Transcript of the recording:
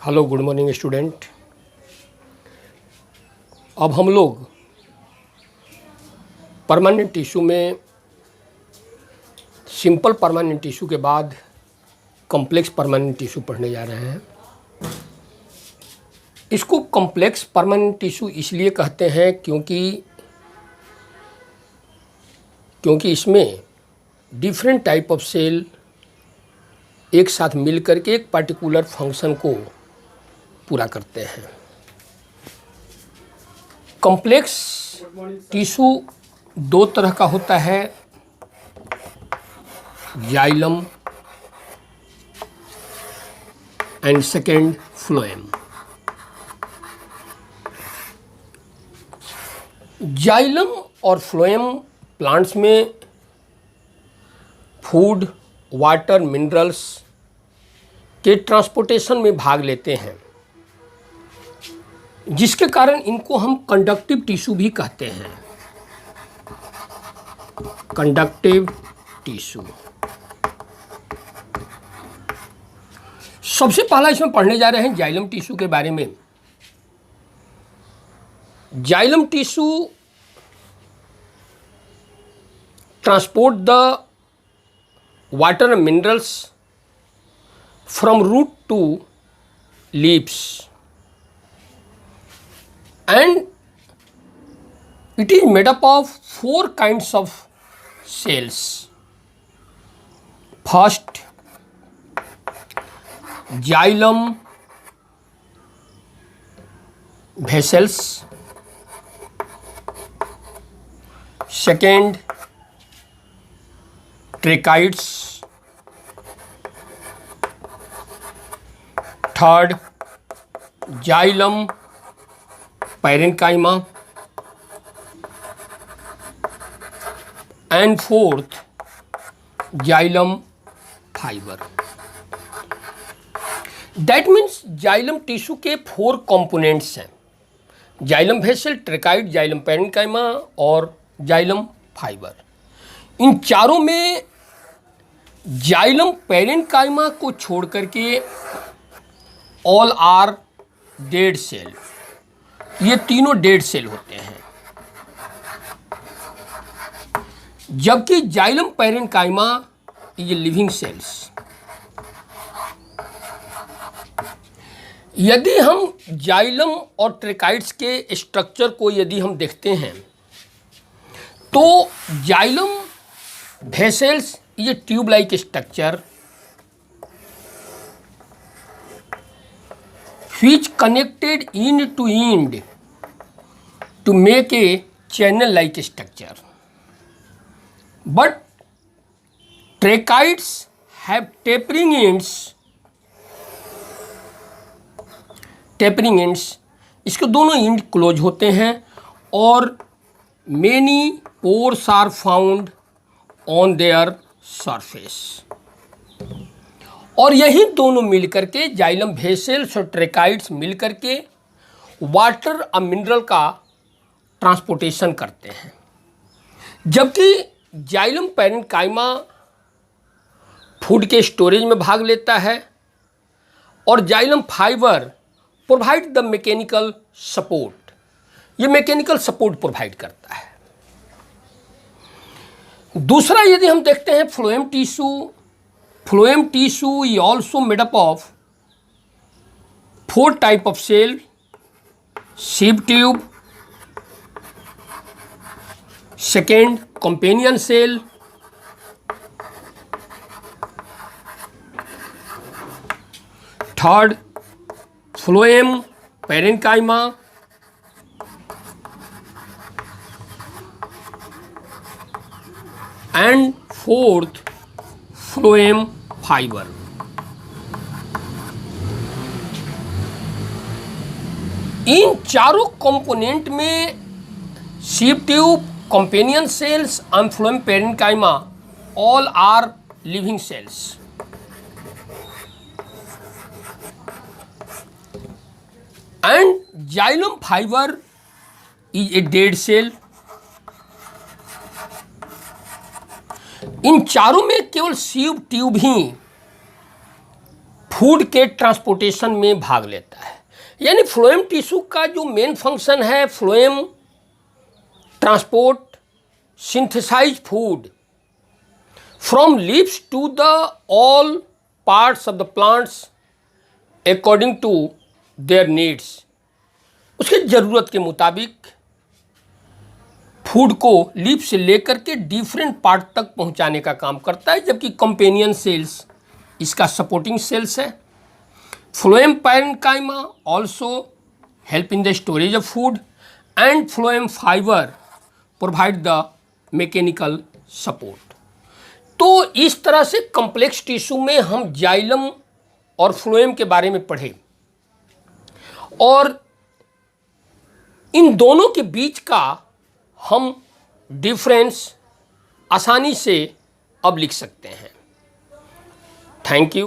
Hello good morning student. अब हम लोग परमानेंट टिश्यू में सिंपल परमानेंट टिश्यू के बाद कॉम्प्लेक्स परमानेंट टिश्यू पढ़ने जा रहे हैं। इसको कॉम्प्लेक्स परमानेंट टिश्यू इसलिए कहते हैं क्योंकि इसमें डिफरेंट टाइप ऑफ सेल एक साथ मिल करके एक पर्टिकुलर फंक्शन को पूरा करते हैं। कॉम्प्लेक्स टिश्यू दो तरह का होता है, xylem and second phloem. Xylem और फ्लोएम प्लांट्स में फूड, वाटर, मिनरल्स के ट्रांसपोर्टेशन में भाग लेते हैं, जिसके कारण इनको हम कंडक्टिव टिश्यू भी कहते हैं। कंडक्टिव टिश्यू सबसे पहला इसमें पढ़ने जा रहे हैं जाइलम टिश्यू के बारे में। Xylem tissue transport the water and minerals from root to leaves, and it is made up of four kinds of cells. First, xylem vessels. Second, tracheids. Third, xylem parenchyma. And fourth, xylem fibre. That means xylem tissue के four components हैं: xylem vessel, tracheid, xylem parenchyma और xylem fibre. इन चारों में xylem parenchyma को छोड़ करके all are dead cell. ये तीनों डेड सेल होते हैं, जबकि जाइलम पैरेन्काइमा ये लिविंग सेल्स। यदि हम जाइलम और ट्रेकाइड्स के स्ट्रक्चर को यदि हम देखते हैं तो जाइलम वेसल्स ये tube like structure which connected end to end to make a channel like structure, but tracheids have tapering ends. इसके दोनों एंड क्लोज होते हैं और many pores are found on their surface. और यही दोनों मिलकर के जाइलम वेसल्स और ट्रेकाइड्स मिलकर के वाटर और मिनरल का ट्रांसपोर्टेशन करते हैं, जबकि जाइलम पैरेन्काइमा फूड के स्टोरेज में भाग लेता है और xylem fibre provide the mechanical support. ये मैकेनिकल सपोर्ट प्रोवाइड करता है। दूसरा यदि हम देखते हैं फ्लोएम टिश्यू ये also made up of four type of cell: sieve tube, second companion cell, third phloem parenchyma, and fourth phloem fibre. इन चारों कंपोनेंट में sieve tube, companion cells and phloem parenchyma all are living cells. And xylem fibre is a dead cell. इन चारों में केवल sieve tube ही food के transportation में भाग लेता है। यानी फ्लोएम टिश्यू का जो मेन फंक्शन है, phloem transport synthesise food from leaves to the all parts of the plants according to their needs. उसके ज़रूरत के मुताबिक फूड को लीफ से लेकर के डिफरेंट पार्ट तक पहुंचाने का काम करता है, जबकि कंपेनियन सेल्स इसका सपोर्टिंग सेल्स है। Phloem parenchyma also help in the storage of food and phloem fibre provide the mechanical support. तो इस तरह से कॉम्प्लेक्स टिश्यू में हम जाइलम और फ्लोएम के बारे में पढ़े और इन दोनों के बीच का हम डिफरेंस आसानी से अब लिख सकते हैं। Thank you.